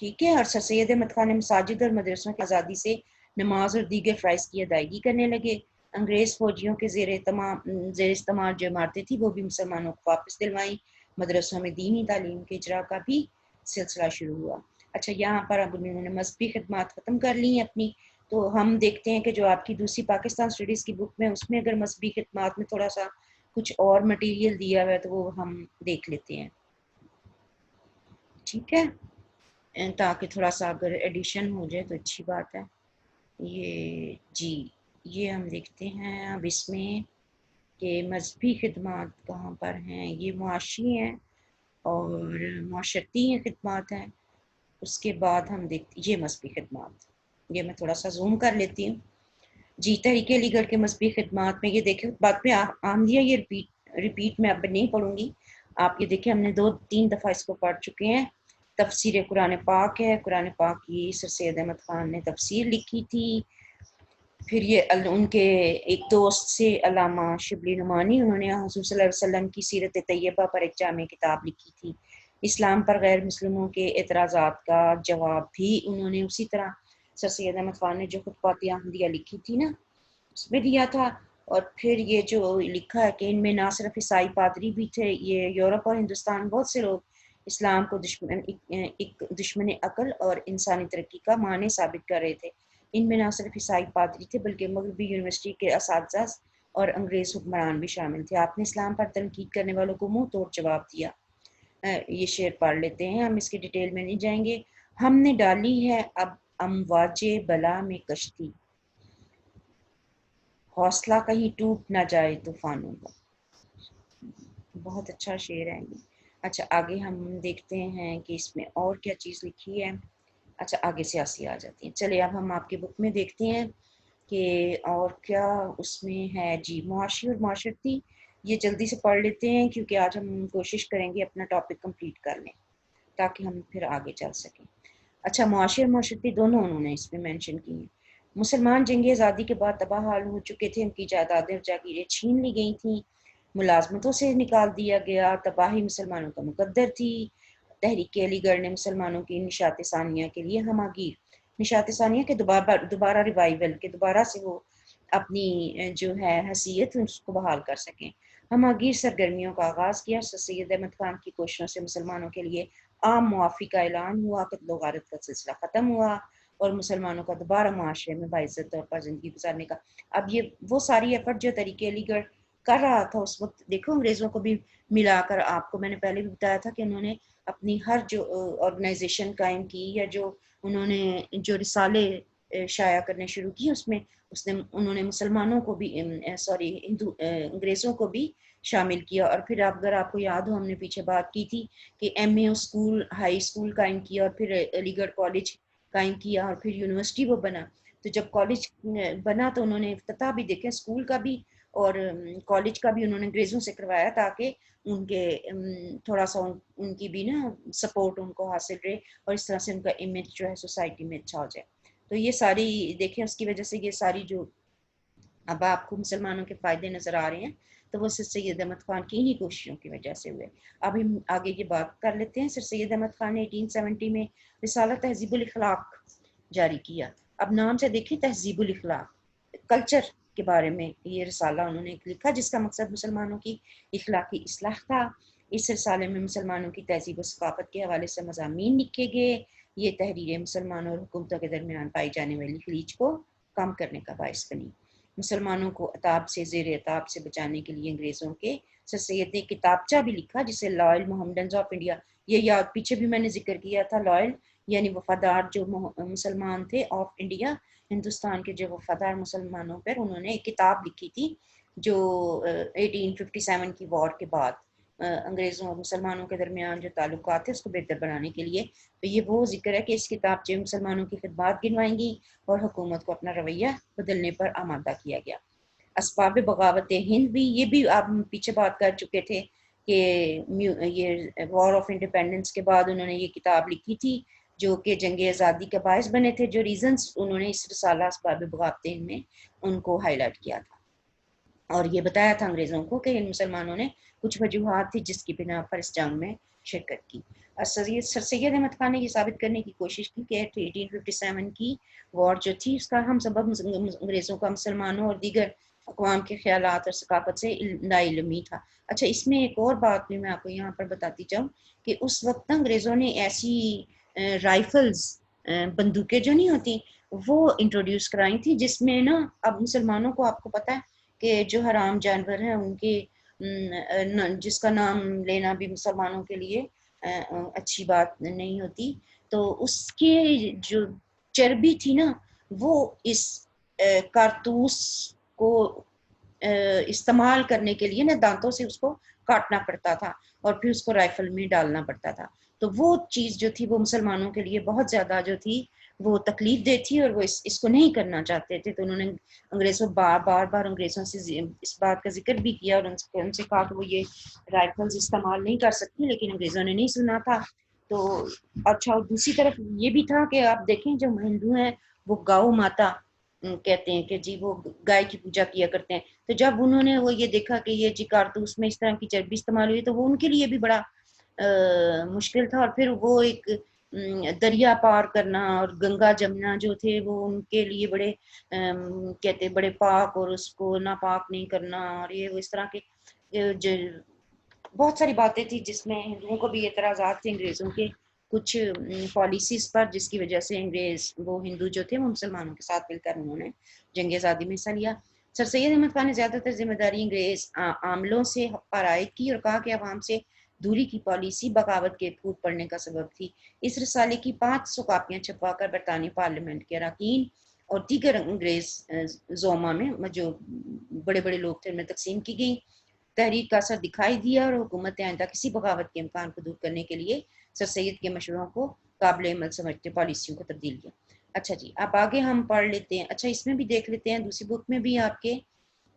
ٹھیک ہے. اور سر سید احمد خان نے مساجد اور مدرسوں کی آزادی سے نماز اور دیگر فرائض کی ادائیگی کرنے لگے. انگریز فوجیوں کے زیر استعمال جو عمارتیں تھیں وہ بھی مسلمانوں کو واپس دلوائیں. مدرسوں میں دینی تعلیم کے اجرا کا بھی سلسلہ شروع ہوا. اچھا یہاں پر اب انہوں نے مذہبی خدمات ختم کر لی ہیں اپنی. تو ہم دیکھتے ہیں کہ جو آپ کی دوسری پاکستان اسٹڈیز کی بک میں اس میں اگر مذہبی خدمات میں تھوڑا سا کچھ اور مٹیریل دیا ہوا ہے تو وہ ہم دیکھ لیتے ہیں. ٹھیک ہے تاکہ تھوڑا سا اگر ایڈیشن ہو جائے تو اچھی بات ہے. یہ جی یہ ہم دیکھتے ہیں اب اس میں کہ مذہبی خدمات کہاں پر ہیں. یہ معاشی ہیں اور معاشرتی خدمات ہیں. اس کے بعد ہم دیکھتے یہ مذہبی خدمات. یہ میں تھوڑا سا زوم کر لیتی ہوں. جی تحریک علی گڑھ کے مذہبی خدمات میں یہ دیکھیں بات میں آمدیہ یہ ریپیٹ میں اب نہیں پڑھوں گی. آپ یہ دیکھیں ہم نے 2-3 دفعہ اس کو پڑھ چکے ہیں. تفسیر قرآن پاک ہے. قرآن پاک کی سر سید احمد خان نے تفسیر لکھی تھی. پھر یہ ان کے ایک دوست سے علامہ شبلی نعمانی انہوں نے حضور صلی اللہ علیہ وسلم کی سیرت طیبہ پر ایک جامع کتاب لکھی تھی. اسلام پر غیر مسلموں کے اعتراضات کا جواب بھی انہوں نے اسی طرح سر سید احمد خان نے جو خطبات احمدیہ لکھی تھی نا اس میں دیا تھا. اور پھر یہ جو لکھا ہے کہ ان میں نہ صرف عیسائی پادری بھی تھے. یہ یورپ اور ہندوستان بہت سے لوگ اسلام کو دشمن عقل اور انسانی ترقی کا معنی ثابت کر رہے تھے. ان میں نہ صرف عیسائی پادری تھے بلکہ مغربی یونیورسٹی کے اساتذہ اور انگریز حکمران بھی شامل تھے. آپ نے اسلام پر تنقید کرنے والوں کو منہ توڑ جواب دیا. یہ شعر پڑھ لیتے ہیں ہم اس کی ڈیٹیل میں نہیں جائیں گے. ہم نے ڈالی ہے اب امواج بلا میں کشتی, حوصلہ کہیں ٹوٹ نہ جائے طوفانوں کا. بہت اچھا شعر ہے یہ. اچھا آگے ہم دیکھتے ہیں کہ اس میں اور کیا چیز لکھی ہے. اچھا آگے سیاسی آ جاتی ہیں. چلے اب ہم آپ کی بک میں دیکھتے ہیں کہ اور کیا اس میں ہے. جی معاشی اور معاشرتی یہ جلدی سے پڑھ لیتے ہیں کیونکہ آج ہم کوشش کریں گے اپنا ٹاپک کمپلیٹ کر لیں تاکہ ہم پھر آگے چل سکیں. اچھا معاشی اور معاشرتی دونوں انہوں نے اس میں مینشن کی ہیں. مسلمان جنگ آزادی کے بعد تباہ حال ہو چکے تھے. ان کی جائیدادیں اور جاگیریں چھین لی گئی تھیں. ملازمتوں سے نکال دیا گیا. تباہی مسلمانوں کا مقدر تھی. تحریک علی گڑھ نے مسلمانوں کی نشاط ثانیہ کے لیے ہماگیر نشاط ثانیہ کے دوبارہ ریوائول کے دوبارہ سے وہ اپنی جو ہے حیثیت اس کو بحال کر سکیں ہماگیر سرگرمیوں کا آغاز کیا. سر سید احمد خان کی کوششوں سے مسلمانوں کے لیے عام معافی کا اعلان ہوا. قتل و غارت کا سلسلہ ختم ہوا اور مسلمانوں کا دوبارہ معاشرے میں باعزت طور پر زندگی گزارنے کا. اب یہ وہ ساری ایفرٹ جو تحریک علی گڑھ کر رہا تھا اس وقت دیکھو انگریزوں کو بھی ملا کر, آپ کو میں نے پہلے بھی بتایا تھا کہ انہوں نے اپنی ہر جو آرگنائزیشن قائم کی یا جو انہوں نے جو رسالے شائع کرنے شروع کی اس میں انہوں نے مسلمانوں کو بھی انگریزوں کو بھی شامل کیا. اور پھر اگر آپ کو یاد ہو ہم نے پیچھے بات کی تھی کہ M A school high school قائم کیا اور پھر علی گڑھ کالج قائم کیا اور پھر یونیورسٹی وہ بنا. تو جب کالج بنا تو انہوں نے افتتاح بھی دیکھا اسکول کا بھی اور کالج کا بھی انہوں نے انگریزوں سے کروایا تاکہ ان کے تھوڑا سا ان کی بھی نا سپورٹ ان کو حاصل رہے اور اس طرح سے ان کا امیج جو ہے سوسائٹی میں اچھا ہو جائے. تو یہ ساری دیکھیں اس کی وجہ سے یہ ساری جو اب آپ کو مسلمانوں کے فائدے نظر آ رہے ہیں تو وہ سر سید احمد خان کی انہی کوششوں کی وجہ سے ہوئے. اب ہم آگے یہ بات کر لیتے ہیں. سر سید احمد خان نے 1870 میں رسالہ تہذیب الاخلاق جاری کیا. اب نام سے دیکھیں تہذیب الاخلاق کلچر کے بارے میں یہ رسالہ انہوں نے لکھا جس کا مقصد مسلمانوں کی اخلاقی اصلاح تھا. اس رسالے میں مسلمانوں کی تہذیب و ثقافت کے حوالے سے مضامین لکھے گئے. یہ تحریریں مسلمانوں اور حکومتوں کے درمیان پائی جانے والی خلیج کو کم کرنے کا باعث بنی. مسلمانوں کو عطاب سے زیر عطاب سے بچانے کے لیے انگریزوں کے سر سید نے کتابچہ بھی لکھا جسے لائل محمڈنز آف انڈیا. یہ یاد پیچھے بھی میں نے ذکر کیا تھا. لائل یعنی وفادار جو مسلمان تھے آف انڈیا ہندوستان کے جو وفادار مسلمانوں پر انہوں نے ایک کتاب لکھی تھی جو 1857 کی وار کے بعد انگریزوں اور مسلمانوں کے درمیان جو تعلقات تھے اس کو بہتر بنانے کے لیے. تو یہ وہ ذکر ہے کہ اس کتاب سے مسلمانوں کی خدمات گنوائیں گی اور حکومت کو اپنا رویہ بدلنے پر آمادہ کیا گیا. اسباب بغاوت ہند بھی یہ بھی آپ پیچھے بات کر چکے تھے کہ یہ وار آف انڈیپینڈنس کے بعد انہوں نے یہ کتاب لکھی تھی جو کہ جنگ آزادی کا باعث بنے تھے. جو ریزنز انہوں نے اس رسالہ اسباب بغاوت ہند میں ان کو ہائی لائٹ کیا تھا. اور یہ بتایا تھا انگریزوں کو کہ ان مسلمانوں نے کچھ وجوہات تھی جس کی بنا پر اس جنگ میں شرکت کی۔ سر سید احمد خان نے یہ ثابت کرنے کی کوشش کی کہ 1857 کی وار جو تھی اس کا ہم سبب انگریزوں کا مسلمانوں اور دیگر اقوام کے خیالات اور ثقافت سے لاعلمی تھا۔ اچھا، اس میں ایک اور بات بھی میں آپ کو یہاں پر بتاتی جاؤں کہ اس وقت انگریزوں نے ایسی رائفلز، بندوقیں جو نہیں ہوتی، وہ انٹروڈیوس کرائی تھی، جس میں نا اب مسلمانوں کو، آپ کو پتہ ہے کہ جو حرام جانور ہیں ان کے جس کا نام لینا بھی مسلمانوں کے لیے اچھی بات نہیں ہوتی، تو اس کے جو چربی تھی نا وہ اس کارتوس کو استعمال کرنے کے لیے نا دانتوں سے اس کو کاٹنا پڑتا تھا اور پھر اس کو رائفل میں ڈالنا پڑتا تھا۔ تو وہ چیز جو تھی وہ مسلمانوں کے لیے بہت زیادہ جو تھی وہ تکلیف دہ تھی، اور وہ اس کو نہیں کرنا چاہتے تھے۔ تو انہوں نے انگریزوں بار انگریزوں سے اس بات کا ذکر بھی کیا اور ان سے کہا کہ وہ یہ رائفلز استعمال نہیں کر سکتی، لیکن انگریزوں نے نہیں سنا تھا۔ تو اچھا، اور دوسری طرف یہ بھی تھا کہ آپ دیکھیں جو ہندو ہیں وہ گاؤ ماتا کہتے ہیں کہ جی وہ گائے کی پوجا کیا کرتے ہیں، تو جب انہوں نے وہ یہ دیکھا کہ یہ جی کارتوس میں اس طرح کی چربی استعمال ہوئی تو وہ ان کے لیے بھی بڑا مشکل تھا، اور پھر وہ ایک دریا پار کرنا اور گنگا جمنا جو تھے وہ ان کے لیے بڑے کہتے بڑے پاک، اور اس کو ناپاک نہیں کرنا، اور یہ وہ اس طرح کے بہت ساری باتیں تھی جس میں ہندوؤں کو بھی اعتراضات تھے انگریزوں کے کچھ پالیسیز پر، جس کی وجہ سے انگریز وہ ہندو جو تھے وہ مسلمانوں کے ساتھ مل کر انہوں نے جنگ آزادی میں حصہ لیا۔ سر سید احمد خان نے زیادہ تر ذمہ داری انگریز عاملوں سے پر عائد کی اور کہا کہ عوام سے دوری کی پالیسی بغاوت کے پھوٹ پڑنے کا سبب تھی۔ اس رسالے کی 500 کاپیاں چھپوا کر برطانوی پارلیمنٹ کے اراکین اور دیگر انگریز زوما میں جو بڑے بڑے لوگ تھے ان میں تقسیم کی گئی۔ تحریر کا اثر دکھائی دیا اور حکومت آئندہ کسی بغاوت کے امکان کو دور کرنے کے لیے سر سید کے مشوروں کو قابل عمل سمجھتے پالیسیوں کو تبدیل کیا۔ اچھا جی، اب آگے ہم پڑھ لیتے ہیں۔ اچھا، اس میں بھی دیکھ لیتے ہیں دوسری بک میں بھی آپ کے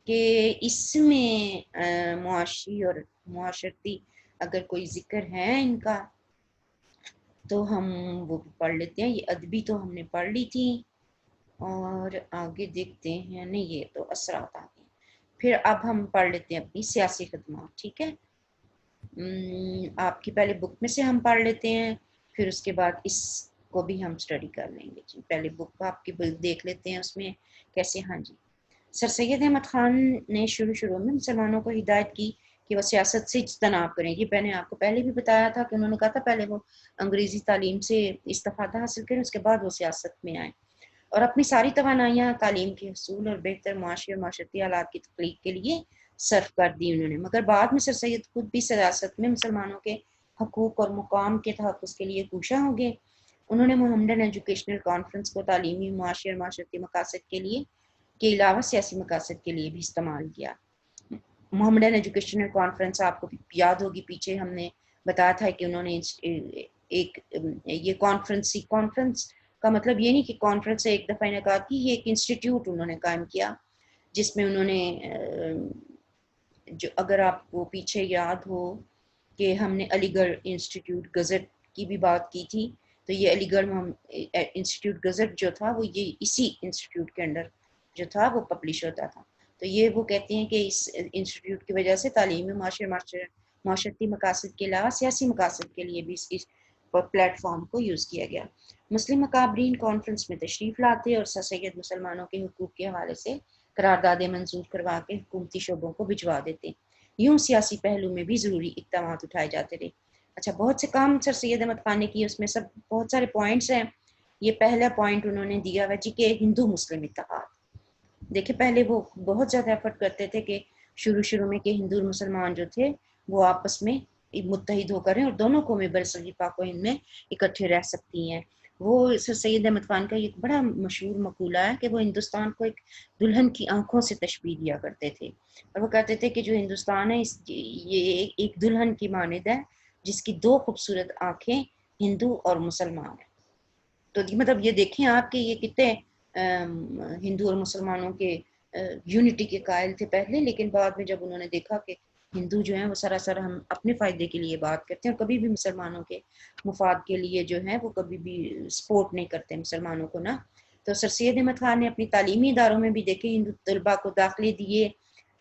کہ اس میں معاشی اور معاشرتی اگر کوئی ذکر ہے ان کا تو ہم وہ پڑھ لیتے ہیں۔ یہ ادبی تو ہم نے پڑھ لی تھی، اور آگے دیکھتے ہیں، نہیں یہ تو اثرات آ گئے۔ پھر اب ہم پڑھ لیتے ہیں اپنی سیاسی خدمات، ٹھیک ہے؟ آپ کی پہلے بک میں سے ہم پڑھ لیتے ہیں، پھر اس کے بعد اس کو بھی ہم سٹڈی کر لیں گے جی۔ پہلے بک آپ کی بک دیکھ لیتے ہیں اس میں کیسے۔ ہاں جی، سر سید احمد خان نے شروع میں مسلمانوں کو ہدایت کی کہ وہ سیاست سے اجتناب کریں۔ یہ میں نے آپ کو پہلے بھی بتایا تھا کہ انہوں نے کہا تھا پہلے وہ انگریزی تعلیم سے استفادہ حاصل کریں، اس کے بعد وہ سیاست میں آئیں، اور اپنی ساری توانائیاں تعلیم کے حصول اور بہتر معاشی اور معاشرتی حالات کی تخلیق کے لیے صرف کر دی انہوں نے۔ مگر بعد میں سر سید خود بھی سیاست میں مسلمانوں کے حقوق اور مقام کے تحفظ کے لیے کوشاں ہو گئے۔ انہوں نے محمدن ایجوکیشنل کانفرنس کو تعلیمی، معاشی اور معاشرتی مقاصد کے علاوہ سیاسی مقاصد کے لیے بھی استعمال کیا۔ محمدن ایجوکیشنل کانفرنس آپ کو یاد ہوگی، پیچھے ہم نے بتایا تھا کہ انہوں نے ایک یہ کانفرنس کا مطلب یہ نہیں کہ کانفرنس سے ایک دفعہ انعقاد کی، یہ ایک انسٹیٹیوٹ انہوں نے قائم کیا جس میں انہوں نے جو اگر آپ کو پیچھے یاد ہو کہ ہم نے علی گڑھ انسٹیٹیوٹ گزٹ کی بھی بات کی تھی، تو یہ علی گڑھ انسٹیٹیوٹ گزٹ جو تھا وہ یہ اسی انسٹیٹیوٹ کے انڈر جو تھا وہ پبلش ہوتا تھا۔ تو یہ وہ کہتے ہیں کہ اس انسٹیٹیوٹ کی وجہ سے تعلیمی، معاشرتی مقاصد کے علاوہ سیاسی مقاصد کے لیے بھی اس پلیٹ فارم کو یوز کیا گیا۔ مسلم مکابرین کانفرنس میں تشریف لاتے اور سر سید مسلمانوں کے حقوق کے حوالے سے قراردادیں منظور کروا کے حکومتی شعبوں کو بھجوا دیتے، یوں سیاسی پہلو میں بھی ضروری اقدامات اٹھائے جاتے رہے۔ اچھا، بہت سے کام سر سید احمد خان نے کیے، اس میں سب بہت سارے پوائنٹس ہیں۔ یہ پہلا پوائنٹ انہوں نے دیا ہے جی کہ ہندو مسلم اتحاد۔ دیکھیں پہلے وہ بہت زیادہ ایفرٹ کرتے تھے کہ شروع میں کہ ہندو اور مسلمان جو تھے وہ آپس میں متحد ہو کر ہیں اور دونوں قومیں برصغیر پاک و ہند میں اکٹھے رہ سکتی ہیں۔ وہ سر سید احمد خان کا ایک بڑا مشہور مقولہ ہے کہ وہ ہندوستان کو ایک دلہن کی آنکھوں سے تشبیہ دیا کرتے تھے، اور وہ کہتے تھے کہ جو ہندوستان ہے یہ ایک دلہن کی مانند ہے جس کی دو خوبصورت آنکھیں ہندو اور مسلمان ہیں۔ تو مطلب یہ دیکھیں آپ کہ یہ کتنے ہندو اور مسلمانوں کے یونٹی کے قائل تھے پہلے، لیکن بعد میں جب انہوں نے دیکھا کہ ہندو جو ہیں وہ سراسر ہم اپنے فائدے کے لیے بات کرتے ہیں اور کبھی بھی مسلمانوں کے مفاد کے لیے جو ہیں وہ کبھی بھی سپورٹ نہیں کرتے مسلمانوں کو نا، تو سر سید احمد خان نے اپنی تعلیمی اداروں میں بھی دیکھے ہندو طلباء کو داخلے دیے،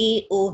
A.O.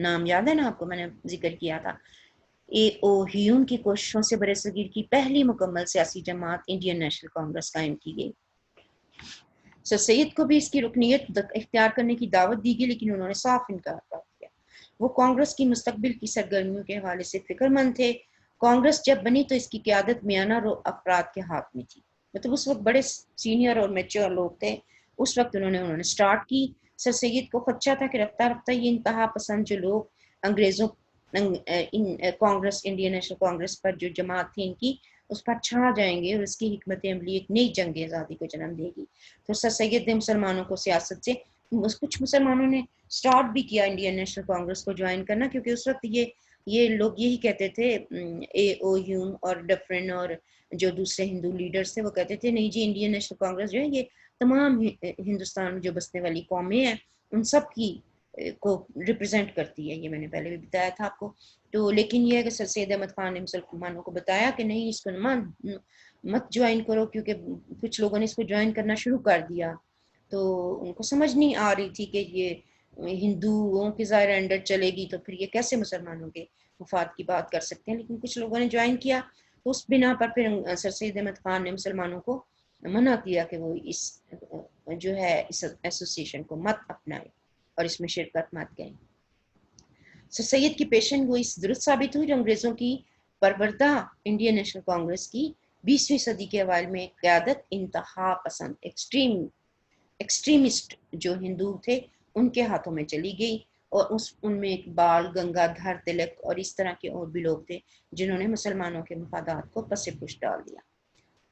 نام یاد ہے نا آپ کو، میں نے ذکر کیا تھا. اے او ہیون کی کوششوں سے برصغیر کی پہلی مکمل سیاسی جماعت انڈین نیشنل کانگریس قائم کی گئی. سر سید کو بھی اس کی رکنیت اختیار کرنے کی دعوت دی گئی، لیکن انہوں نے صاف انکار کر دیا. وہ کانگریس کی مستقبل کی سرگرمیوں کے حوالے سے فکر مند تھے. کانگریس جب بنی تو اس کی قیادت میانہ رو افراد کے ہاتھ میں تھی. مطلب اس وقت بڑے سینئر اور میچور لوگ تھے. اس وقت انہوں نے سٹارٹ کی. سر سید کو خدشہ تھا کہ رفتہ رفتہ یہ انتہا پسند جو لوگ انگریزوں کانگریس انڈین نیشنل کانگریس پر جو جماعت تھی ان کی، اس پر چھا جائیں گے اور اس کی حکمت عملی ایک نئی جنگ آزادی کو جنم دے گی. تو سر سید نے مسلمانوں کو سیاست سے، کچھ مسلمانوں نے سٹارٹ بھی کیا انڈین نیشنل کانگریس کو جوائن کرنا، کیونکہ اس وقت یہ لوگ یہی کہتے تھے، اے او ہیوم اور ڈفرن اور جو دوسرے ہندو لیڈرز تھے وہ کہتے تھے نہیں جی انڈین نیشنل کانگریس جو ہے یہ تمام ہندوستان میں جو بسنے والی قومیں ہیں ان سب کی کو ریپرزینٹ کرتی ہے. یہ میں نے پہلے بھی بتایا تھا آپ کو. تو لیکن یہ ہے کہ سر سید احمد خان نے مسلمانوں کو بتایا کہ نہیں اس کو مت جوائن کرو، کیونکہ کچھ لوگوں نے اس کو جوائن کرنا شروع کر دیا تو ان کو سمجھ نہیں آ رہی تھی کہ یہ ہندوؤں کے ظاہر انڈر چلے گی تو پھر یہ کیسے مسلمانوں کے مفاد کی بات کر سکتے ہیں. لیکن کچھ لوگوں نے جوائن کیا تو اس بنا پر پھر سر سید احمد خان نے مسلمانوں کو منع کیا کہ وہ اس جو ہے اس ایسوسیشن کو مت اپنائے اور اس میں شرکت مت کریں. سر سید کی پیشن گوئی درست ثابت ہوئی جو انگریزوں کی پروردہ انڈین نیشنل کانگریس کی 20ویں صدی کے اوائل میں قیادت انتہا پسند ایکسٹریمسٹ جو ہندو تھے ان کے ہاتھوں میں چلی گئی، اور ان میں اقبال، گنگا دھر تلک اور اس طرح کے اور بھی لوگ تھے جنہوں نے مسلمانوں کے مفادات کو پس پش ڈال دیا.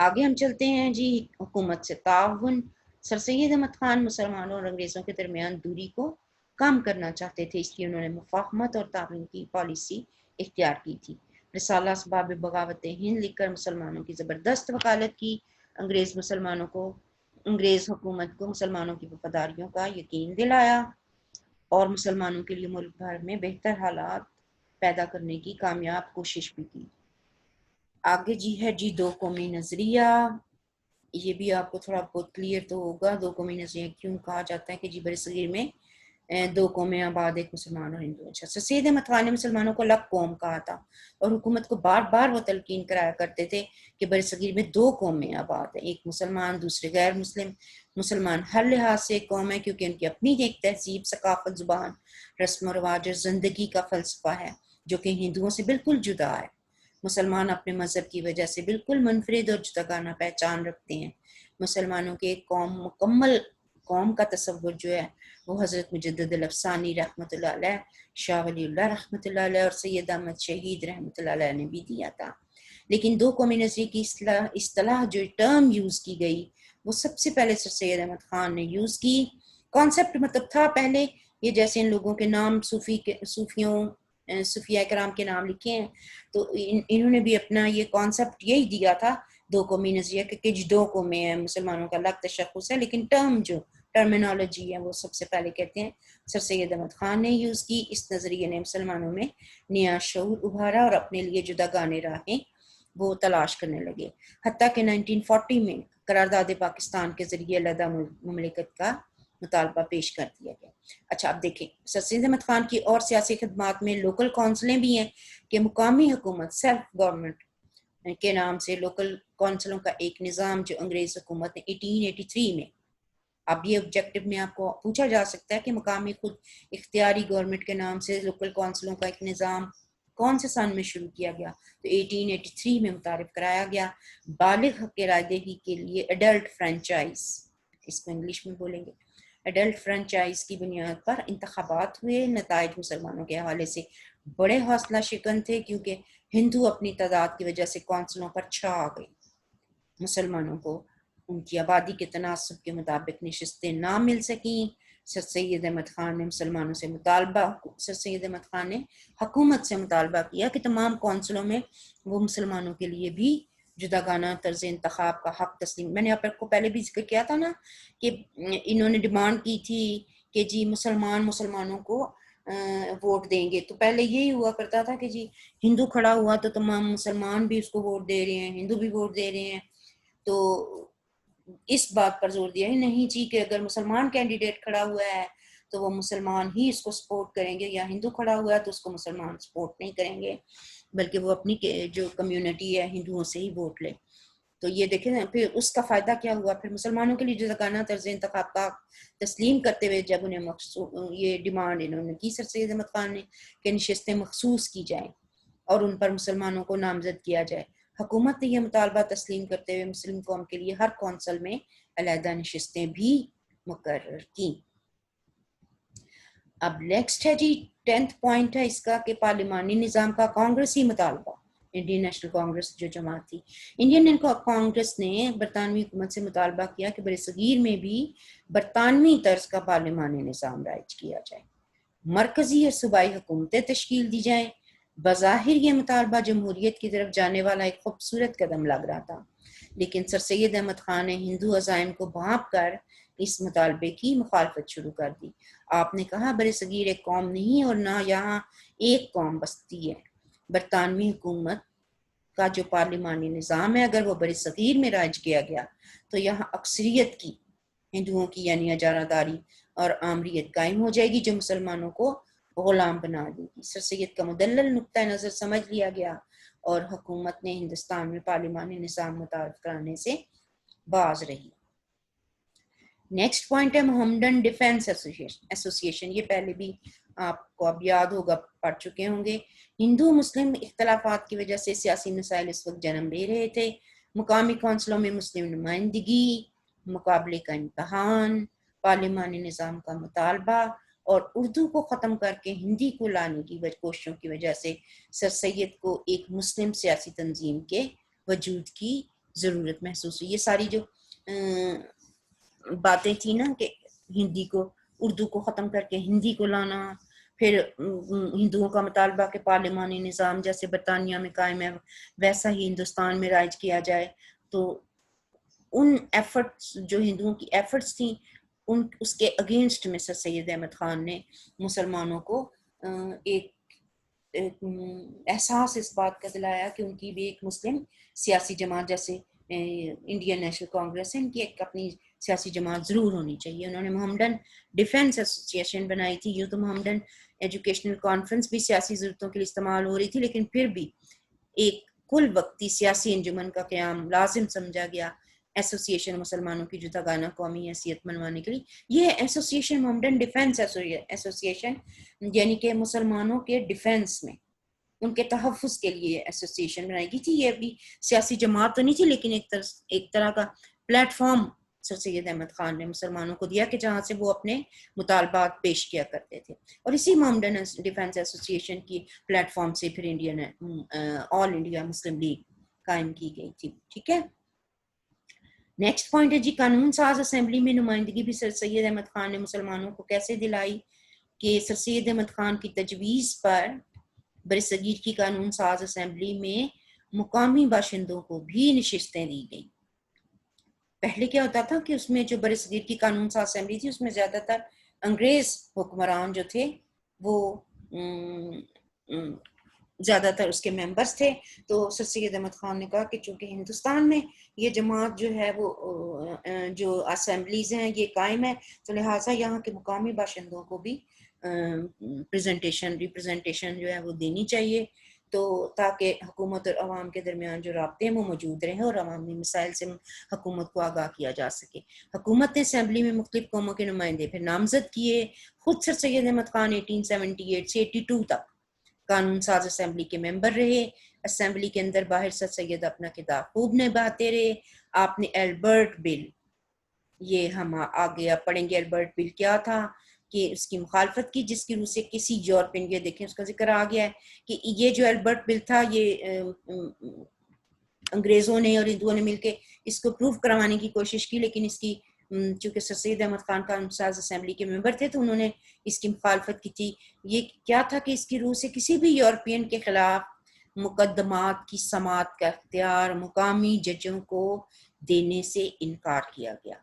آگے ہم چلتے ہیں جی. حکومت سے تعاون. سر سید احمد خان مسلمانوں اور انگریزوں کے درمیان دوری کو کم کرنا چاہتے تھے، اس لیے انہوں نے مفاہمت اور تعاون کی پالیسی اختیار کی تھی. رسالہ اسباب بغاوت ہند لکھ کر مسلمانوں کی زبردست وکالت کی. انگریز حکومت کو مسلمانوں کی وفاداریوں کا یقین دلایا اور مسلمانوں کے لیے ملک بھر میں بہتر حالات پیدا کرنے کی کامیاب کوشش بھی کی. آگے جی ہے جی دو قومی نظریہ. یہ بھی آپ کو تھوڑا بہت کلیئر تو ہوگا دو قومی نظریہ کیوں کہا جاتا ہے کہ جی برصغیر میں دو قومیں آباد، ایک مسلمان اور ہندو. اچھا، سر سید احمد خان نے مسلمانوں کو الگ قوم کہا تھا اور حکومت کو بار بار وہ تلقین کرایا کرتے تھے کہ برصغیر میں دو قومیں آباد ہیں، ایک مسلمان دوسرے غیر مسلم. مسلمان ہر لحاظ سے ایک قوم ہے کیونکہ ان کی اپنی ایک تہذیب، ثقافت، زبان، رسم و رواج اور زندگی کا فلسفہ ہے جو کہ ہندوؤں سے بالکل جدا ہے. مسلمان اپنے مذہب کی وجہ سے بالکل منفرد اور جداگانہ پہچان رکھتے ہیں. مسلمانوں کے ایک مکمل قوم کا تصور جو ہے وہ حضرت مجدد الافسانی رحمۃ اللہ علیہ، شاہ ولی اللہ رحمۃ اللہ علیہ اور سید احمد شہید رحمۃ اللہ علیہ نے بھی دیا تھا. لیکن دو قومی نظریے کی اصطلاح جو ٹرم یوز کی گئی وہ سب سے پہلے سر سید احمد خان نے یوز کی. کانسیپٹ مطلب تھا پہلے یہ جیسے ان لوگوں کے نام صوفیاء کرام کے نام لکھے ہیں تو انہوں نے بھی اپنا یہ کانسیپٹ یہی دیا تھا دو قومی نظریہ کہ دو قومیں ہیں، مسلمانوں کا الگ تشخص ہے، لیکن ٹرمینالوجی ہے وہ سب سے پہلے کہتے ہیں سر سید احمد خان نے یوز کی. اس نظریے نے مسلمانوں میں نیا شعور ابھارا اور اپنے لیے جداگانہ راہیں وہ تلاش کرنے لگے، حتیٰ کہ 1940 میں قرارداد پاکستان کے ذریعے علیحدہ مملکت کا مطالبہ پیش کر دیا گیا. اچھا اب دیکھیں سر سید احمد خان کی اور سیاسی خدمات میں لوکل کونسلیں بھی ہیں کہ مقامی حکومت سیلف گورنمنٹ کے نام سے لوکل کونسلوں کا ایک نظام جو انگریز حکومت نے 1883 میں، اب یہ آبجیکٹو میں آپ کو پوچھا جا سکتا ہے کہ مقامی خود اختیاری گورنمنٹ کے نام سے لوکل کونسلوں کا ایک نظام کون سے سن میں شروع کیا گیا، تو 1883 میں متعارف کرایا گیا. بالغ حق رائے دہی کے لیے ایڈلٹ فرنچائز، اس کو انگلش میں بولیں گے، ایڈلٹ فرنچائز کی بنیاد پر انتخابات ہوئے. نتائج مسلمانوں کے حوالے سے بڑے حوصلہ شکن تھے کیونکہ ہندو اپنی تعداد کی وجہ سے کونسلوں پر چھا گئے. مسلمانوں کو ان کی آبادی کے تناسب کے مطابق نشستیں نہ مل سکیں. سر سید احمد خان نے حکومت سے مطالبہ کیا کہ تمام کونسلوں میں وہ مسلمانوں کے لیے بھی جداگانہ طرز انتخاب کا حق تسلیم. میں نے آپ کو پہلے بھی ذکر کیا تھا نا کہ انہوں نے ڈیمانڈ کی تھی کہ جی مسلمانوں کو ووٹ دیں گے. تو پہلے یہی ہوا کرتا تھا کہ جی ہندو کھڑا ہوا تو تمام مسلمان بھی اس کو ووٹ دے رہے ہیں، ہندو بھی ووٹ دے رہے ہیں. تو اس بات پر زور دیا ہی نہیں جی کہ اگر مسلمان کینڈیڈیٹ کھڑا ہوا ہے تو وہ مسلمان ہی اس کو سپورٹ کریں گے، یا ہندو کھڑا ہوا ہے تو اس کو مسلمان سپورٹ نہیں کریں گے، بلکہ وہ اپنی جو کمیونٹی ہے ہندوؤں سے ہی ووٹ لے۔ تو یہ دیکھیں نا، پھر اس کا فائدہ کیا ہوا؟ پھر مسلمانوں کے لیے جداگانہ طرز انتخاب کا تسلیم کرتے ہوئے جب انہیں یہ ڈیمانڈ انہوں نے کی سر سید احمد خان نے کہ نشستیں مخصوص کی جائیں اور ان پر مسلمانوں کو نامزد کیا جائے، حکومت نے یہ مطالبہ تسلیم کرتے ہوئے مسلم قوم کے لیے ہر کونسل میں علیحدہ نشستیں بھی مقرر کی۔ اب نیکسٹ ہے جی 10th پوائنٹ ہے اس کا کہ پارلیمانی نظام کا کانگریسی مطالبہ۔ انڈین نیشنل کانگریس جو جماعت تھی، انڈین نیشنل کانگریس نے برطانوی حکومت سے مطالبہ کیا کہ برصغیر میں بھی برطانوی طرز کا پارلیمانی نظام رائج کیا جائے، مرکزی اور صوبائی حکومتیں تشکیل دی جائیں۔ بظاہر یہ مطالبہ جمہوریت کی طرف جانے والا ایک خوبصورت قدم لگ رہا تھا، لیکن سر سید احمد خان نے ہندو عزائم کو بھانپ کر اس مطالبے کی مخالفت شروع کر دی۔ آپ نے کہا برصغیر ایک قوم نہیں اور نہ یہاں ایک قوم بستی ہے، برطانوی حکومت کا جو پارلیمانی نظام ہے اگر وہ برصغیر میں رائج کیا گیا تو یہاں اکثریت کی ہندوؤں کی یعنی اجارہ داری اور آمریت قائم ہو جائے گی جو مسلمانوں کو غلام بنا دے گی۔ سر سید کا مدلل نقطہ نظر سمجھ لیا گیا اور حکومت نے ہندوستان میں پارلیمانی نظام متعارف کرانے سے باز رہی۔ نیکسٹ پوائنٹ ہے محمدن ڈیفینس ایسوسیشن۔ یہ پہلے بھی آپ کو اب یاد ہوگا، پڑھ چکے ہوں گے۔ ہندو مسلم اختلافات کی وجہ سے سیاسی مسائل اس وقت جنم لے رہے تھے، مقامی کونسلوں میں مسلم نمائندگی، مقابلے کا امتحان، پارلیمانی نظام کا مطالبہ اور اردو کو ختم کر کے ہندی کو لانے کی کوششوں کی وجہ سے سر سید کو ایک مسلم سیاسی تنظیم کے وجود کی ضرورت محسوس ہوئی۔ یہ ساری جو باتیں تھیں نا کہ ہندی کو اردو کو ختم کر کے ہندی کو لانا، پھر ہندوؤں کا مطالبہ کہ پارلیمانی نظام جیسے برطانیہ میں قائم ہے ویسا ہی ہندوستان میں رائج کیا جائے، تو ان ایفرٹس جو ہندوؤں کی ایفرٹس تھیں اس کے اگینسٹ میں سر سید احمد خان نے مسلمانوں کو ایک احساس اس بات کا دلایا کہ ان کی بھی ایک مسلم سیاسی جماعت جیسے انڈین نیشنل کانگریس ہے، ان کی ایک اپنی سیاسی جماعت ضرور ہونی چاہیے۔ انہوں نے محمدن ڈیفینس ایسوسیشن بنائی تھی۔ یوں تو محمدن ایجوکیشنل کانفرنس بھی سیاسی ضرورتوں کے لیے استعمال ہو رہی تھی، لیکن پھر بھی ایک کل وقتی سیاسی انجمن کا قیام لازم سمجھا گیا ایسوسیشن مسلمانوں کی جداگانہ قومی حیثیت منوانے کے لیے۔ یہ ایسوسیشن محمدن ڈیفینس ایسوسیشن یعنی کہ مسلمانوں کے ڈیفینس میں ان کے تحفظ کے لیے ایسوسیشن بنائی گئی تھی۔ یہ بھی سیاسی جماعت تو نہیں تھی، لیکن ایک طرح کا پلیٹ فارم سر سید احمد خان نے مسلمانوں کو دیا کہ جہاں سے وہ اپنے مطالبات پیش کیا کرتے تھے، اور اسی محمدن ڈیفینس ایسوسیشن کی پلیٹ فارم سے پھر آل انڈیا مسلم لیگ قائم کی گئی تھی۔ ٹھیک ہے، نیکسٹ پوائنٹ ہے جی قانون ساز اسمبلی میں نمائندگی بھی سر سید احمد خان نے مسلمانوں کو کیسے دلائی کہ سر سید احمد خان کی تجویز پر برصغیر کی قانون ساز اسمبلی میں مقامی باشندوں کو بھی نشستیں دی گئیں۔ پہلے کیا ہوتا تھا کہ اس میں جو برصغیر کی قانون ساز اسمبلی تھی اس میں زیادہ تر انگریز حکمران جو تھے وہ زیادہ تر اس کے ممبرز تھے۔ تو سر سید احمد خان نے کہا کہ چونکہ ہندوستان میں یہ جماعت جو ہے وہ جو اسمبلیز ہیں یہ قائم ہے، تو لہٰذا یہاں کے مقامی باشندوں کو بھی ریپرزنٹیشن جو ہے وہ دینی چاہیے، تو تاکہ حکومت اور عوام کے درمیان جو رابطے ہیں وہ موجود رہیں اور عوامی مسائل سے حکومت کو آگاہ کیا جا سکے۔ حکومت نے اسمبلی میں مختلف قوموں کے نمائندے پھر نامزد کیے۔ خود سر سید احمد خان 1878 سے 82 تک قانون ساز اسمبلی کے ممبر رہے۔ اسمبلی کے اندر باہر سر سید اپنا کردار خوب نبھاتے رہے۔ آپ نے ایلبرٹ بل، یہ ہم آگے آپ پڑھیں گے ایلبرٹ بل کیا تھا، کہ اس کی مخالفت کی جس کی روح سے کسی یورپین، یہ دیکھیں اس کا ذکر آ گیا ہے کہ یہ جو ایلبرٹ بل تھا یہ انگریزوں نے اور ہندوؤں نے مل کے اس کو پروف کروانے کی کوشش کی، لیکن اس کی چونکہ سر سید احمد خان قانون ساز اسمبلی کے ممبر تھے تو انہوں نے اس کی مخالفت کی تھی۔ یہ کیا تھا کہ اس کی روح سے کسی بھی یورپین کے خلاف مقدمات کی سماعت کا اختیار مقامی ججوں کو دینے سے انکار کیا گیا،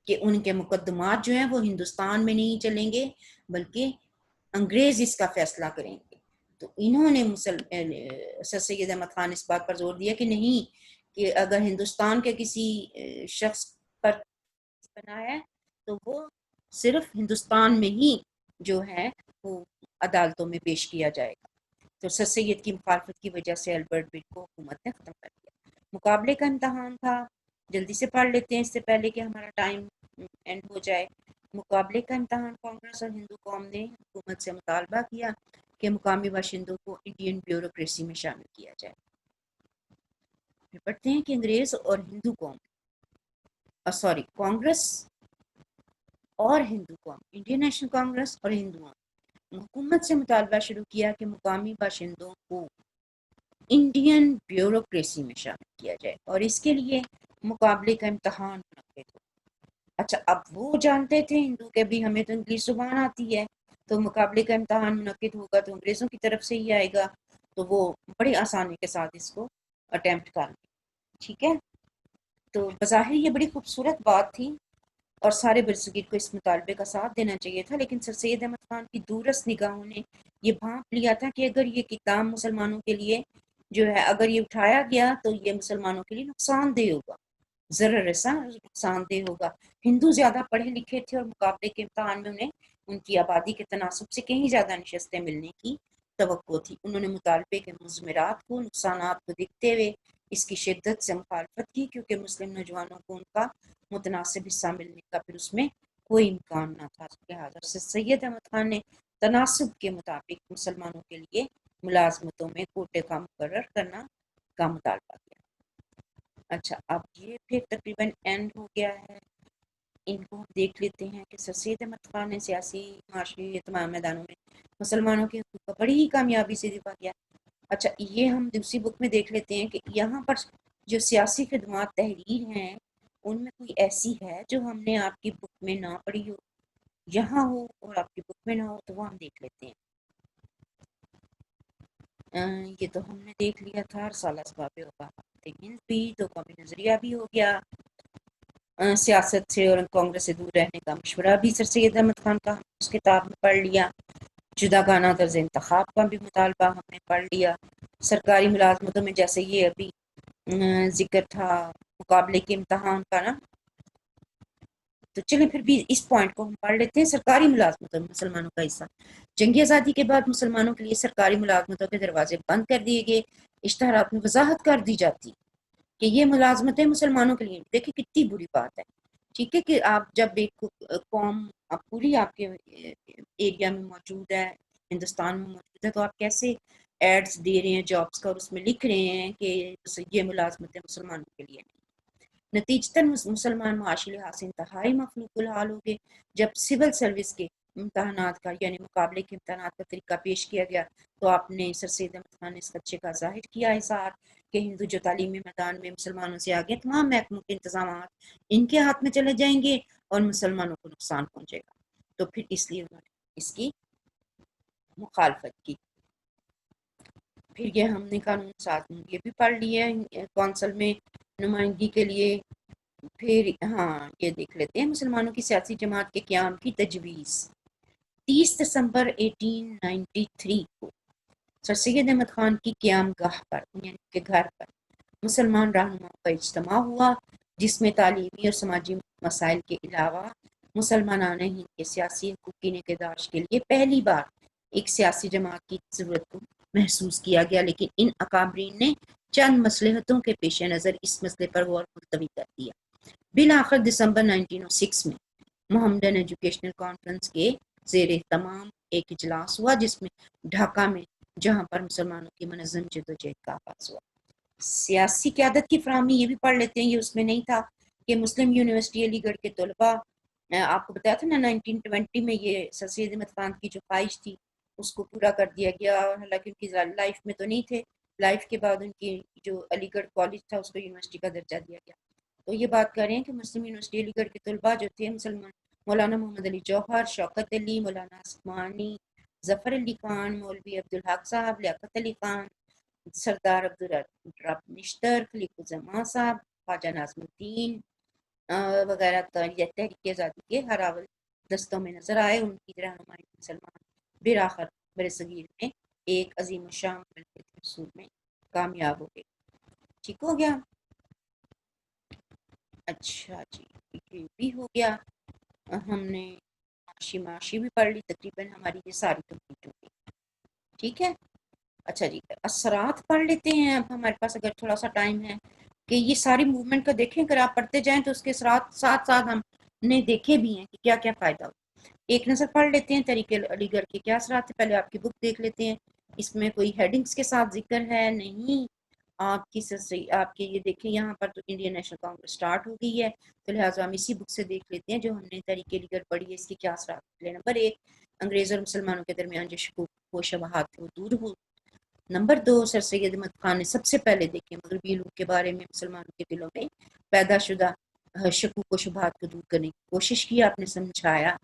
کہ ان کے مقدمات جو ہیں وہ ہندوستان میں نہیں چلیں گے بلکہ انگریز اس کا فیصلہ کریں گے۔ تو انہوں نے سر سید احمد خان اس بات پر زور دیا کہ نہیں، کہ اگر ہندوستان کے کسی شخص پر بنا ہے تو وہ صرف ہندوستان میں ہی جو ہے وہ عدالتوں میں پیش کیا جائے گا۔ تو سر سید کی مخالفت کی وجہ سے البرٹ بل کو حکومت نے ختم کر دیا۔ مقابلے کا امتحان تھا، جلدی سے پڑھ لیتے ہیں اس سے پہلے کہ ہمارا ٹائم اینڈ ہو جائے۔ مقابلے کا امتحان، کانگریس اور ہندو قوم نے حکومت سے مطالبہ کیا کہ مقامی باشندوں کو انڈین بیوروکریسی میں شامل کیا جائے۔ پھر پڑھتے ہیں کہ انگریز اور ہندو قوم کانگریس اور ہندو قوم، انڈین نیشنل کانگریس اور ہندوؤں حکومت سے مطالبہ شروع کیا کہ مقامی باشندوں کو انڈین بیوروکریسی میں شامل کیا جائے اور اس کے لیے مقابلے کا امتحان منعقد ہو۔ اچھا، اب وہ جانتے تھے ہندو کہ بھی ہمیں تو انگلش زبان آتی ہے، تو مقابلے کا امتحان منعقد ہوگا تو انگریزوں کی طرف سے ہی آئے گا، تو وہ بڑی آسانی کے ساتھ اس کو اٹیمپٹ کر لیں۔ ٹھیک ہے، تو بظاہر یہ بڑی خوبصورت بات تھی اور سارے برصغیر کو اس مطالبے کا ساتھ دینا چاہیے تھا، لیکن سر سید احمد خان کی دورست نگاہوں نے یہ بھانپ لیا تھا کہ اگر یہ کتاب مسلمانوں کے لیے جو ہے اگر یہ اٹھایا گیا تو یہ مسلمانوں کے لیے نقصان دہ ہوگا، ضرر رساں نقصان دہ ہوگا۔ ہندو زیادہ پڑھے لکھے تھے اور مقابلے کے امتحان میں انہیں ان کی آبادی کے تناسب سے کہیں زیادہ نشستیں ملنے کی توقع تھی۔ انہوں نے مطالبے کے مضمرات کو، نقصانات کو دیکھتے ہوئے اس کی شدت سے مخالفت کی، کیونکہ مسلم نوجوانوں کو ان کا متناسب حصہ ملنے کا پھر اس میں کوئی امکان نہ تھا۔ لہٰذا سید احمد خان نے تناسب کے مطابق مسلمانوں کے لیے ملازمتوں میں کوٹے کا مقرر کرنا کا مطالبہ کیا۔ اچھا، اب یہ پھر تقریباً اینڈ ہو گیا ہے، ان کو ہم دیکھ لیتے ہیں کہ سر سید احمد خان نے سیاسی، معاشی تمام میدانوں میں مسلمانوں کے حقوق کا بڑی ہی کامیابی سے دفاع کیا۔ اچھا، یہ ہم دوسری بک میں دیکھ لیتے ہیں کہ یہاں پر جو سیاسی خدمات تحریر ہیں ان میں کوئی ایسی ہے جو ہم نے آپ کی بک میں نہ پڑھی ہو، یہاں ہو اور آپ کی بک میں نہ ہو، تو وہ ہم دیکھ لیتے ہیں۔ یہ تو ہم نے دیکھ لیا تھا، رسالہ اسباب وفاقت ہند بھی، تو قومی نظریہ بھی ہو گیا، سیاست سے اور کانگریس سے دور رہنے کا مشورہ بھی سر سید احمد خان کا اس کتاب میں پڑھ لیا، جداگانہ طرز انتخاب کا بھی مطالبہ ہم نے پڑھ لیا، سرکاری ملازمتوں میں جیسے یہ ابھی ذکر تھا مقابلے کے امتحان کا نا، تو چلیں پھر بھی اس پوائنٹ کو ہم پڑھ لیتے ہیں۔ سرکاری ملازمتوں میں مسلمانوں کا حصہ، جنگی آزادی کے بعد مسلمانوں کے لیے سرکاری ملازمتوں کے دروازے بند کر دیے گئے، اشتہارات میں وضاحت کر دی جاتی کہ یہ ملازمتیں مسلمانوں کے لیے۔ دیکھیں کتنی بری بات ہے، ٹھیک ہے، کہ آپ جب ایک قوم آپ پوری آپ کے ایریا میں موجود ہے، ہندوستان میں موجود ہے، تو آپ کیسے ایڈز دے رہے ہیں جابس کا اور اس میں لکھ رہے ہیں کہ یہ ملازمتیں مسلمانوں کے لیے نہیں۔ نتیجتاً مسلمان معاشی لحاظ سے انتہائی مفلوج الحال ہو گئے۔ جب سول سروس کے امتحانات کا یعنی مقابلے کے امتحانات کا طریقہ پیش کیا گیا تو آپ نے سر سید احمد خان نے اس خدشے کا ظاہر کیا اظہار کہ ہندو جو تعلیمی میدان میں مسلمانوں سے آگے، تمام محکموں کے انتظامات ان کے ہاتھ میں چلے جائیں گے اور مسلمانوں کو نقصان پہنچے گا، تو پھر اس لیے انہوں نے اس کی مخالفت کی۔ پھر یہ ہم نے قانون ساز یہ بھی پڑھ لیا ہے کونسل میں نمائندگی کے لیے۔ پھر ہاں یہ دیکھ لیتے ہیں مسلمانوں کی سیاسی جماعت کے قیام کی تجویز۔ 30 دسمبر 1893 کو سر سید احمد خان کی قیام گاہ پر یعنی کہ گھر پر مسلمان رہنماؤں کا اجتماع ہوا، جس میں تعلیمی اور سماجی مسائل کے علاوہ مسلمانان ہند کے سیاسی حقوق کی نگہداشت کے لیے پہلی بار ایک سیاسی جماعت کی ضرورت کو محسوس کیا گیا، لیکن ان اکابرین نے چند مصلحتوں کے پیش نظر اس مسئلے پر غور ملتوی کر دیا۔ بالآخر دسمبر 1906 میں محمدن ایجوکیشنل کانفرنس کے زیر اہتمام ایک اجلاس ہوا، جس میں ڈھاکہ میں جہاں پر مسلمانوں کی منظم جدوجہد کا آغاز ہوا۔ سیاسی قیادت کی فراہمی یہ بھی پڑھ لیتے ہیں، یہ اس میں نہیں تھا کہ مسلم یونیورسٹی علی گڑھ کے طلباء، آپ کو بتایا تھا نا 1920 میں یہ سر سید احمد خان کی جو خواہش تھی اس کو پورا کر دیا گیا، حالانکہ ان کی لائف میں تو نہیں تھے، لائف کے بعد ان کی جو علی گڑھ کالج تھا اس کو یونیورسٹی کا درجہ دیا گیا۔ تو یہ بات کر رہے ہیں کہ مسلم یونیورسٹی علی گڑھ کے طلباء جو تھے مسلمان، مولانا محمد علی جوہر، شوکت علی، مولانا عثمانی، ظفر علی خان، مولوی عبدالحق صاحب، لیاقت علی خان، سردار عبدالرب نشتر، خلیق الزمان صاحب، خواجہ ناظم الدین وغیرہ تحریک آزادی کے ہراول دستوں میں نظر آئے۔ ان کی رہنمائی مسلمان بالآخر برصغیر میں ایک عظیم الشان ملک کے حصول میں کامیاب ہو گئے۔ ٹھیک ہو گیا؟ اچھا جی، یہ بھی ہو گیا، ہم نے معاشی بھی پڑھ لی، تقریباً ہماری یہ ساری کمپلیٹ ہو گئی. ٹھیک ہے. اچھا جی، اثرات پڑھ لیتے ہیں اب ہمارے پاس اگر تھوڑا سا ٹائم ہے، کہ یہ ساری موومنٹ کو دیکھیں، اگر آپ پڑھتے جائیں تو اس کے ساتھ ساتھ ہم نے دیکھے بھی ہیں کہ کیا کیا فائدہ ہو. ایک نظر پڑھ لیتے ہیں تحریک علی گڑھ کے کیا اثرات تھے. پہلے آپ کی بک دیکھ لیتے ہیں، اس میں کوئی ہیڈنگز کے ساتھ ذکر ہے نہیں. آپ کی آپ کے یہ دیکھیں یہاں پر تو انڈین نیشنل کانگریس سٹارٹ ہو گئی ہے، تو لہٰذا ہم اسی بک سے دیکھ لیتے ہیں جو ہم نے تحریک علی گڑھ پڑھی ہے، اس کے کیا اثرات نکلے. نمبر 1، انگریز اور مسلمانوں کے درمیان جو شکوک و شبہات تھے وہ دور ہو. نمبر 2، سر سید احمد خان نے سب سے پہلے دیکھیں مغربی علوم کے بارے میں مسلمانوں کے دلوں میں پیدا شدہ شکوک و شبہات کو دور کرنے کی کوشش کی. آپ نے سمجھایا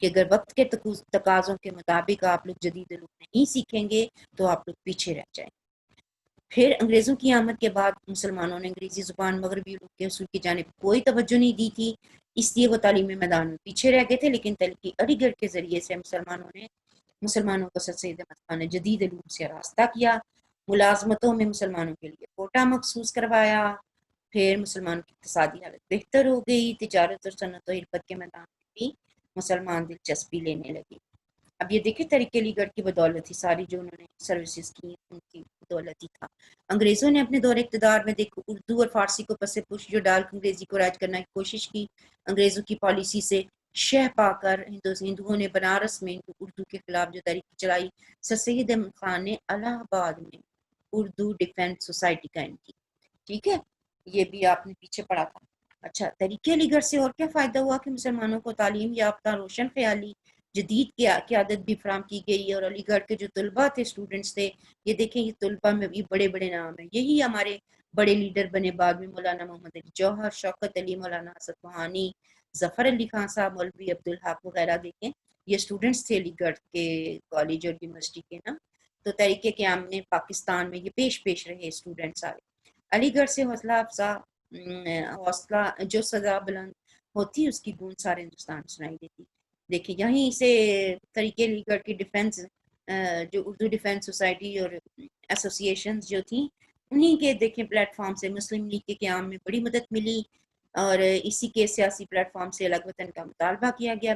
کہ اگر وقت کے تقاضوں کے مطابق آپ لوگ جدید علوم نہیں سیکھیں گے تو آپ لوگ پیچھے رہ جائیں. پھر انگریزوں کی آمد کے بعد مسلمانوں نے انگریزی زبان مغربی علوم کے اصول کی جانب کوئی توجہ نہیں دی تھی، اس لیے وہ تعلیمی میدان میں پیچھے رہ گئے تھے. لیکن تحریک علی گڑھ کے ذریعے سے مسلمانوں کو سر سید احمد خان نے جدید علوم سے راستہ کیا. ملازمتوں میں مسلمانوں کے لیے کوٹا مخصوص کروایا. پھر مسلمانوں کی اقتصادی حالت بہتر ہو گئی. تجارت اور صنعت و حرفت کے میدان میں بھی مسلمان دلچسپی لینے لگے. اب یہ دیکھیں تحریک علی گڑھ کی بدولت ہی ساری جو انہوں نے سروسز کی ان کی بدولت ہی تھا. انگریزوں نے اپنے دور اقتدار میں دیکھو اردو اور فارسی کو پس پش جو ڈال کے انگریزی کو رائج کرنے کی کوشش کی. انگریزوں کی پالیسی سے شہ پا کر ہندوؤں نے بنارس میں اردو کے خلاف جو تحریک چلائی. سر سید احمد خان نے الہ آباد میں اردو ڈیفینس سوسائٹی قائم کی. ٹھیک ہے، یہ بھی آپ نے پیچھے پڑھا تھا. اچھا، تحریک علی گڑھ سے اور کیا فائدہ ہوا کہ مسلمانوں کو تعلیم یافتہ روشن خیالی جدید کی قیادت بھی فراہم کی گئی. اور علی گڑھ کے جو طلباء تھے، اسٹوڈنٹس تھے، یہ دیکھیں یہ طلباء میں بھی بڑے بڑے نام ہیں. یہی ہمارے بڑے لیڈر بنے بعد میں، مولانا محمد علی جوہر، شوکت علی، مولانا اسد بہانی، ظفر علی خان صاحب، مولوی عبدالحق وغیرہ. دیکھیں یہ اسٹوڈنٹس تھے علی گڑھ کے کالج اور یونیورسٹی کے نا. تو تحریک قیام نے پاکستان میں یہ پیش رہے اسٹوڈنٹ سارے. علی گڑھ سے حوصلہ جو سزا بلند ہوتی اس کی گونج سارے ہندوستان سنائی دیتی. دیکھیں یہیں سے تحریک علی گڑھ کی ڈیفینس جو اردو ڈیفینس سوسائٹی اور ایسوسیشنز جو تھیں، انہی کے دیکھیں پلیٹ فارم سے مسلم لیگ کے قیام میں بڑی مدد ملی. اور اسی کے سیاسی پلیٹ فارم سے الگ وطن کا مطالبہ کیا گیا.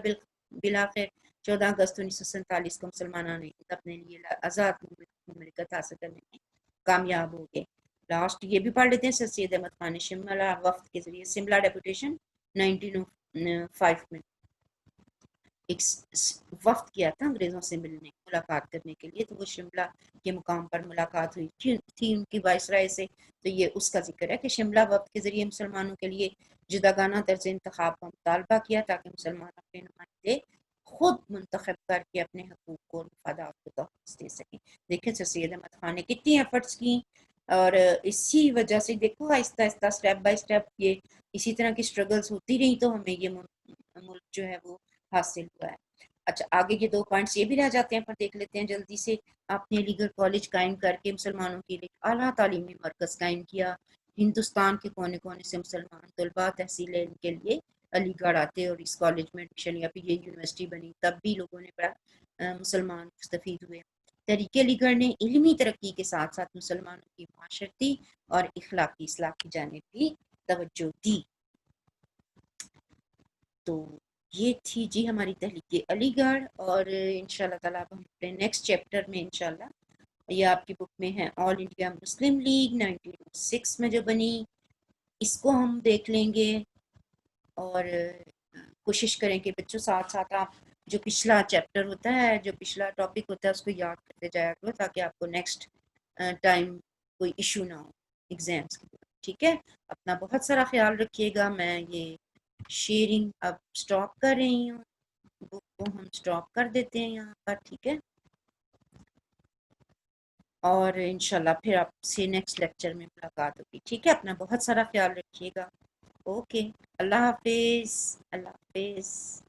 بالآخر 14 اگست 1947 کو مسلمانوں نے اپنے لیے آزاد مملکت حاصل کرنے میں کامیاب ہو گئے. لاسٹ یہ بھی پڑھ لیتے ہیں. سر سید احمد خان نے شملہ وفد کے ذریعے شملہ ڈیپوٹیشن 1905 میں ایک وفد کیا تھا انگریزوں سے ملنے ملاقات کرنے کے لیے. تو وہ شملہ کے مقام پر ملاقات ہوئی تھی ان کی وائسرائے سے. تو یہ اس کا ذکر ہے کہ شملہ وفد کے ذریعے مسلمانوں کے لیے جداگانہ طرز انتخاب کا مطالبہ کیا تاکہ مسلمان اپنے نمائندے خود منتخب کر کے اپنے حقوق کو اور مفادات کو تحفظ دے سکیں. دیکھیں سر سید احمد خان نے کتنی ایفرٹس کی، اور اسی وجہ سے دیکھو آہستہ آہستہ سٹیپ بائی سٹیپ یہ اسی طرح کی سٹرگلز ہوتی رہی تو ہمیں یہ ملک جو ہے وہ حاصل ہوا ہے. اچھا، آگے یہ 2 پوائنٹس یہ بھی رہ جاتے ہیں پر دیکھ لیتے ہیں جلدی سے. آپ نے علی گڑھ کالج قائم کر کے مسلمانوں کے لیے اعلیٰ تعلیمی مرکز قائم کیا. ہندوستان کے کونے کونے سے مسلمان طلباء تحصیل علم کے لیے علی گڑھ آتے اور اس کالج میں ایڈمیشن، یا پھر یہ یونیورسٹی بنی، تب بھی لوگوں نے بڑا مسلمان مستفید ہوئے. تحریک علی گڑھ نے علمی ترقی کے ساتھ ساتھ مسلمانوں کی معاشرتی اور اخلاقی اصلاح کی جانب بھی توجہ دی. تو یہ تھی جی ہماری تحریک علی گڑھ. اور انشاءاللہ تعالیٰ ہم اپنے نیکسٹ چیپٹر میں انشاءاللہ، یہ آپ کی بک میں ہے آل انڈیا مسلم لیگ 1906 میں جو بنی، اس کو ہم دیکھ لیں گے. اور کوشش کریں کہ بچوں ساتھ ساتھ آپ جو پچھلا چیپٹر ہوتا ہے، جو پچھلا ٹاپک ہوتا ہے، اس کو یاد کرتے جایا کرو تاکہ آپ کو نیکسٹ ٹائم کوئی ایشو نہ ہو ایگزامس کے. ٹھیک ہے، اپنا بہت سارا خیال رکھیے گا. میں یہ شیئرنگ اب سٹاپ کر رہی ہوں، بک کو ہم سٹاپ کر دیتے ہیں یہاں پر. ٹھیک ہے، اور انشاءاللہ پھر آپ سے نیکسٹ لیکچر میں ملاقات ہوگی. ٹھیک ہے، اپنا بہت سارا خیال رکھیے گا. اوکے، اللہ حافظ. اللہ حافظ.